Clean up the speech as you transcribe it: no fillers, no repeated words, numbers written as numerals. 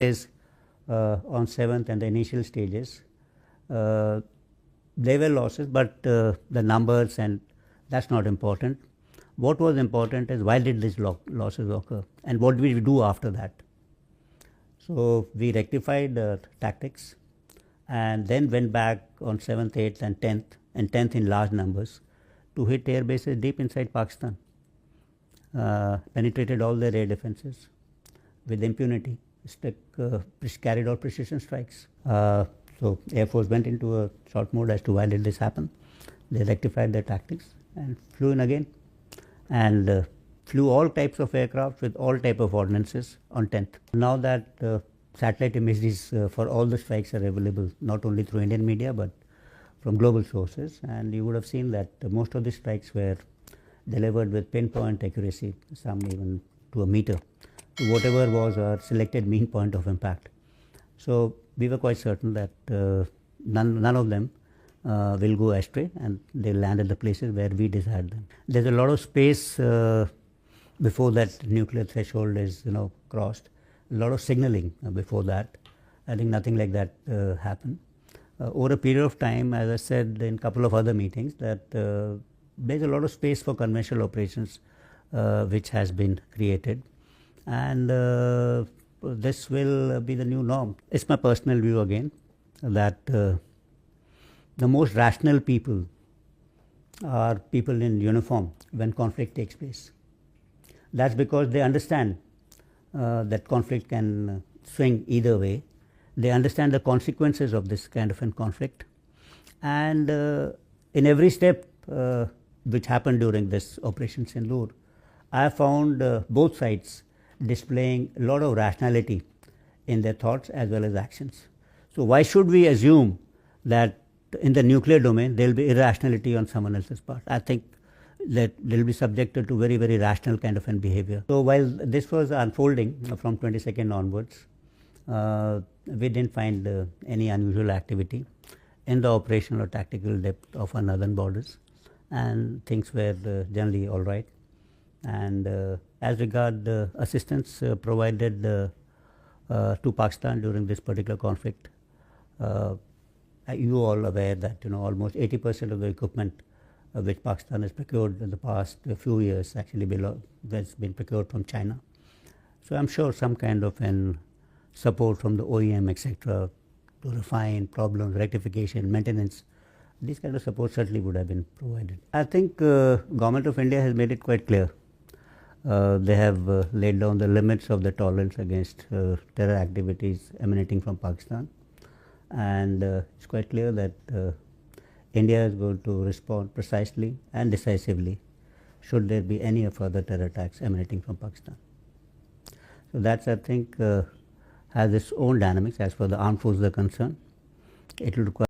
is on 7th and the initial stages, there were losses, but the numbers, and that's not important. What was important is why did these losses occur and what did we do after that. So we rectified tactics and then went back on 7th, 8th and 10th in large numbers to hit air bases deep inside Pakistan. Penetrated all their air defenses with impunity, carried out precision strikes. So Air Force went into a short mode as to why did this happen. They rectified their tactics and flew in again and flew all types of aircraft with all type of ordnances on 10th. Now that satellite images for all the strikes are available not only through Indian media but from global sources, and you would have seen that most of the strikes were delivered with pinpoint accuracy, some even to a meter, to whatever was our selected mean point of impact. So we were quite certain that none of them will go astray and they will land at the places where we desired them. There's a lot of space before that nuclear threshold is crossed. A lot of signaling before that. I think nothing like that happened. Over a period of time, as I said in a couple of other meetings, that there's a lot of space for conventional operations which has been created, and this will be the new norm. It's my personal view again that the most rational people are people in uniform when conflict takes place. That's because they understand that conflict can swing either way. They understand the consequences of this kind of a conflict, and in every step which happened during this Operation Sindoor, I found both sides displaying a lot of rationality in their thoughts as well as actions. So why should we assume that in the nuclear domain there will be irrationality on someone else's part? I think that they will be subjected to very, very rational kind of an behavior. So while this was unfolding from 22nd onwards, we didn't find any unusual activity in the operational or tactical depth of our northern borders, and things were generally all right. And as regard the assistance provided to Pakistan during this particular conflict, you all aware that almost 80% of the equipment which Pakistan has procured in the past few years actually has been procured from China. So I'm sure some kind of an support from the OEM, etc., to refine problems, rectification, maintenance, these kind of support certainly would have been provided. I think Government of India has made it quite clear. They have laid down the limits of the tolerance against terror activities emanating from Pakistan, and it's quite clear that India is going to respond precisely and decisively should there be any further terror attacks emanating from Pakistan. So that's, I think, has its own dynamics as far as the armed forces are concerned. It will require